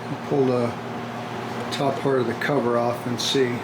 I'll pull the top part of the cover off and see.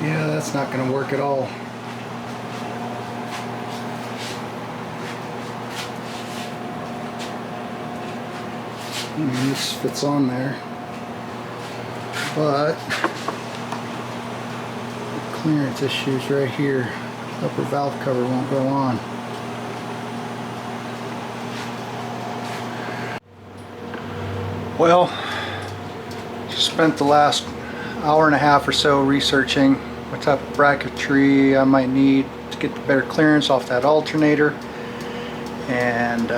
Yeah, that's not going to work at all. This fits on there, but the clearance issues right here. Upper valve cover won't go on. Well, just spent the last hour and a half or so researching what type of bracketry I might need to get the better clearance off that alternator, and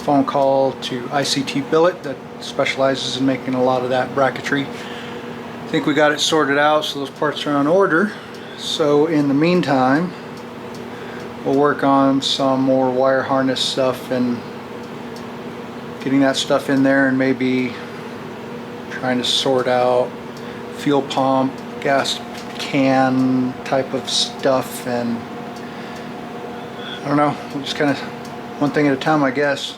phone call to ICT Billet that specializes in making a lot of that bracketry. I think we got it sorted out, so those parts are on order. So in the meantime, we'll work on some more wire harness stuff and getting that stuff in there, and maybe trying to sort out fuel pump, gas can type of stuff, and I don't know, we'll just kind of one thing at a time, I guess.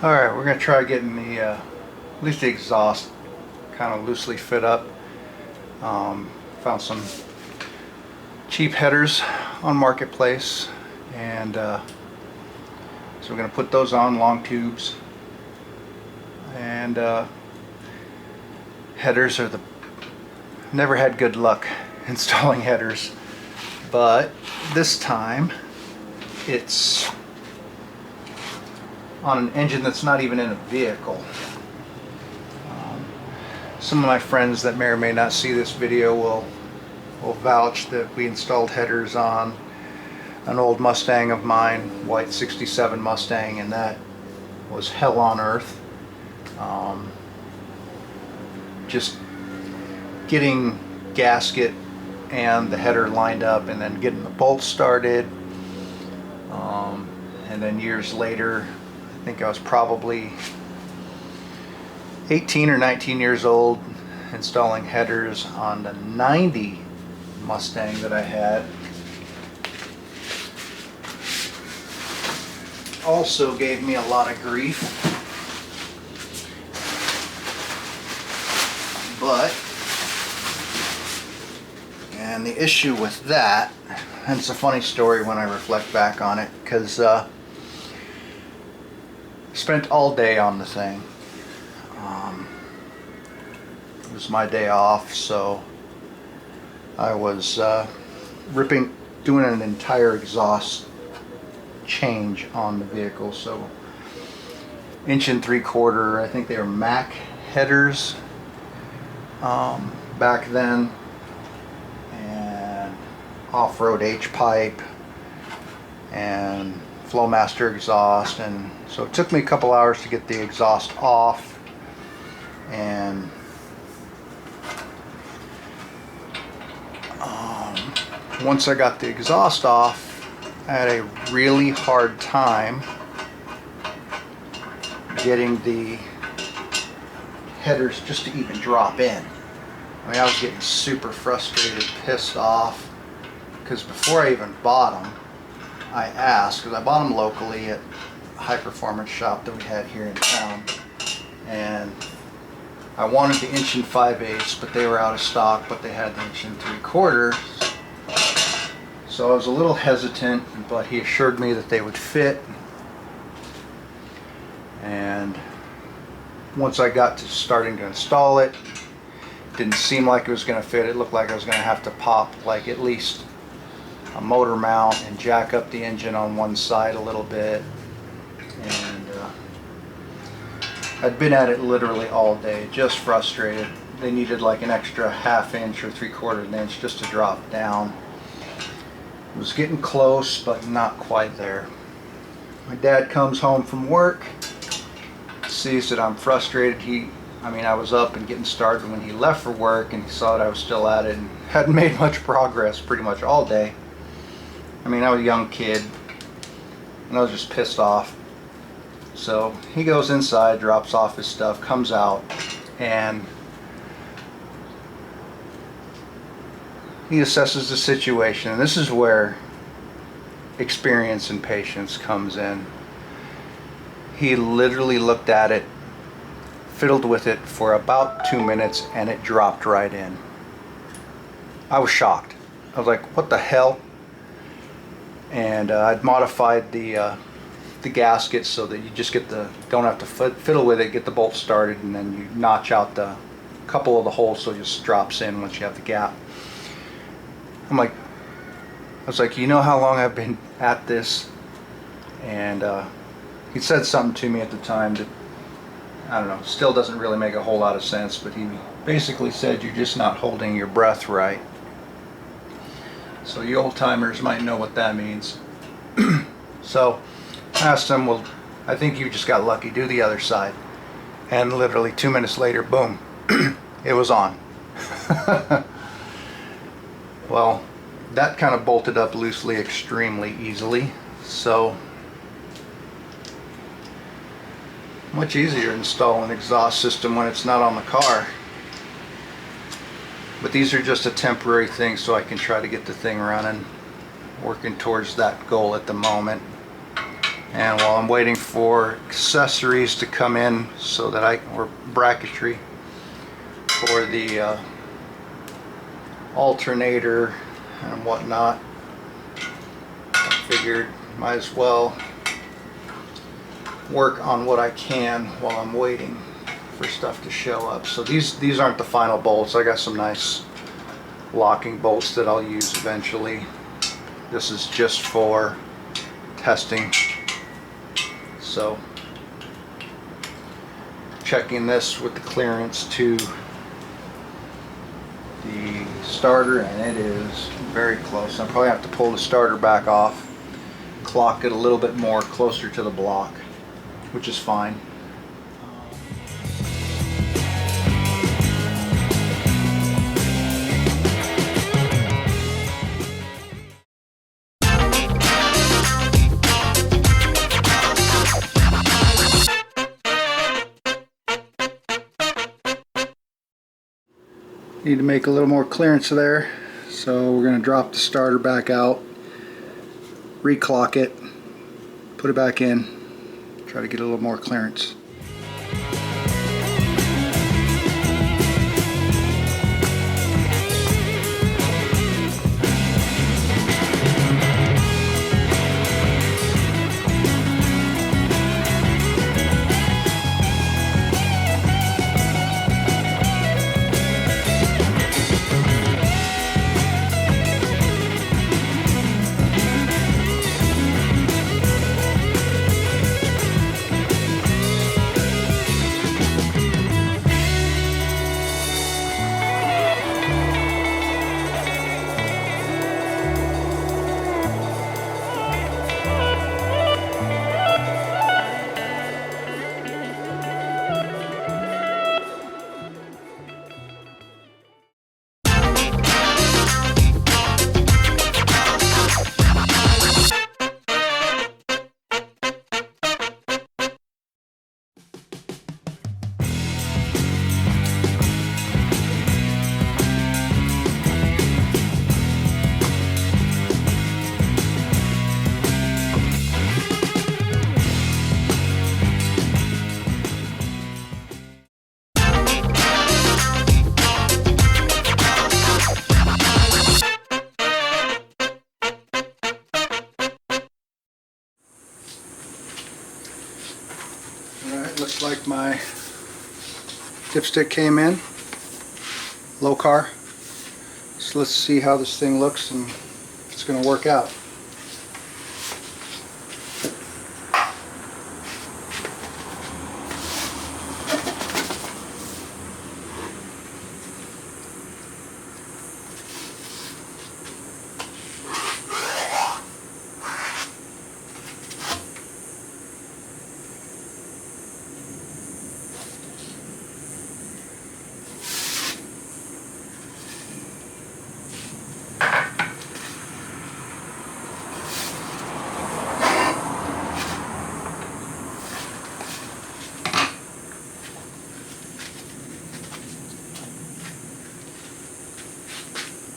Alright, we're going to try getting the, at least the exhaust kind of loosely fit up. Found some cheap headers on Marketplace, and so we're going to put those on, long tubes. And headers are never had good luck installing headers, but this time it's on an engine that's not even in a vehicle. Some of my friends that may or may not see this video will vouch that we installed headers on an old Mustang of mine, white 67 Mustang, and that was hell on earth. Just getting gasket and the header lined up, and then getting the bolts started, and then years later, I think I was probably 18 or 19 years old, installing headers on the 90 Mustang that I had. also gave me a lot of grief. But, and the issue with that, and it's a funny story when I reflect back on it, because spent all day on the thing. It was my day off, so I was doing an entire exhaust change on the vehicle. So 1 3/4, I think they were Mac headers back then, and off-road H-pipe and Flowmaster exhaust, and so it took me a couple hours to get the exhaust off. And once I got the exhaust off, I had a really hard time getting the headers just to even drop in. I mean, I was getting super frustrated, pissed off, because before I even bought them, I asked, because I bought them locally at a high performance shop that we had here in town, and I wanted the 1 5/8, but they were out of stock, but they had the 1 3/4. So I was a little hesitant, but he assured me that they would fit. And once I got to starting to install it, it didn't seem like it was going to fit. It looked like I was going to have to pop like at least a motor mount and jack up the engine on one side a little bit. And I'd been at it literally all day, just frustrated. They needed like an extra 1/2 inch or 3/4 inch just to drop down. It was getting close, but not quite there. My dad comes home from work, sees that I'm frustrated. I was up and getting started when he left for work, and he saw that I was still at it and hadn't made much progress pretty much all day. I mean, I was a young kid, and I was just pissed off. So he goes inside, drops off his stuff, comes out, and he assesses the situation. And this is where experience and patience comes in. He literally looked at it, fiddled with it for about 2 minutes, and it dropped right in. I was shocked. I was like, what the hell? And I'd modified the gasket so that you just don't have to fiddle with it, get the bolt started, and then you notch out the couple of the holes so it just drops in once you have the gap. I was like, you know how long I've been at this? And he said something to me at the time that, I don't know, still doesn't really make a whole lot of sense, but he basically said, you're just not holding your breath right. So you old timers might know what that means. So I asked him, well, I think you just got lucky, do the other side. And literally 2 minutes later, boom, it was on. Well, that kind of bolted up loosely extremely easily, so much easier to install an exhaust system when it's not on the car. But these are just a temporary thing, so I can try to get the thing running, working towards that goal at the moment. And while I'm waiting for accessories to come in so that or bracketry for the alternator and whatnot, I figured might as well work on what I can while I'm waiting for stuff to show up. So these aren't the final bolts. I got some nice locking bolts that I'll use eventually. This is just for testing. So checking this with the clearance to the starter, and it is very close. I'll probably have to pull the starter back off, clock it a little bit more closer to the block, which is fine. Need to make a little more clearance there, so we're going to drop the starter back out, reclock it, put it back in, Try to get a little more clearance. Alright, looks like my dipstick came in, low car. So let's see how this thing looks and if it's going to work out.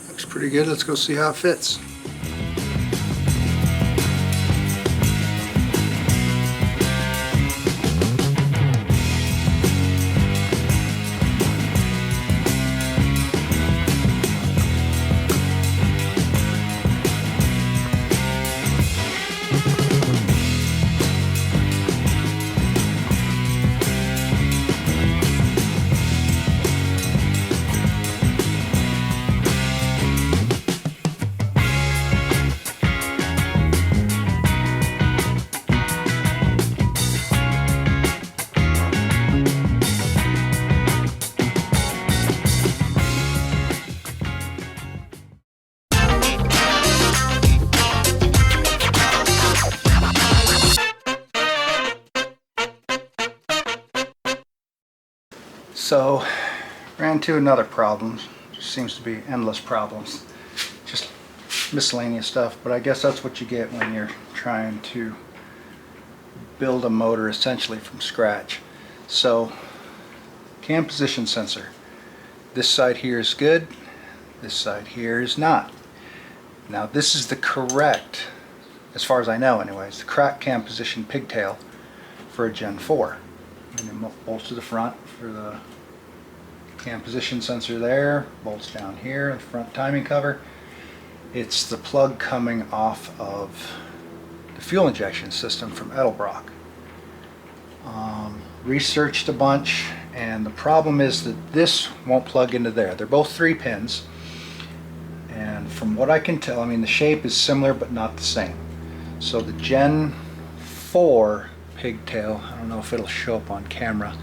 Looks pretty good. Let's go see how it fits. So, ran into another problem. Just seems to be endless problems. Just miscellaneous stuff, but I guess that's what you get when you're trying to build a motor essentially from scratch. So, cam position sensor. This side here is good, this side here is not. Now this is the correct, as far as I know anyways, the correct cam position pigtail for a Gen 4. And then bolts to the front for the cam position sensor there, bolts down here, the front timing cover. It's the plug coming off of the fuel injection system from Edelbrock. Researched a bunch, and the problem is that this won't plug into there. They're both 3 pins, and from what I can tell, I mean the shape is similar but not the same. So the Gen 4 pigtail, I don't know if it'll show up on camera,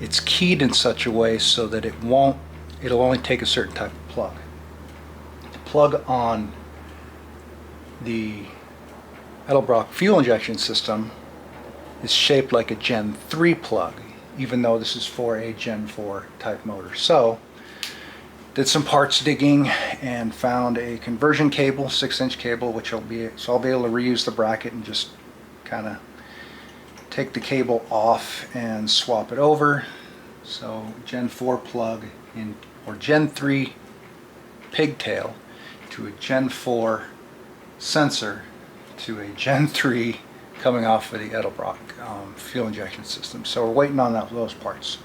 it's keyed in such a way so that it'll only take a certain type of plug. The plug on the Edelbrock fuel injection system is shaped like a Gen 3 plug, even though this is for a Gen 4 type motor. So did some parts digging and found a conversion cable, 6-inch cable, which I'll be able to reuse the bracket and just kind of take the cable off and swap it over. So Gen 4 plug in, or Gen 3 pigtail to a Gen 4 sensor to a Gen 3 coming off of the Edelbrock fuel injection system. So we're waiting on those parts.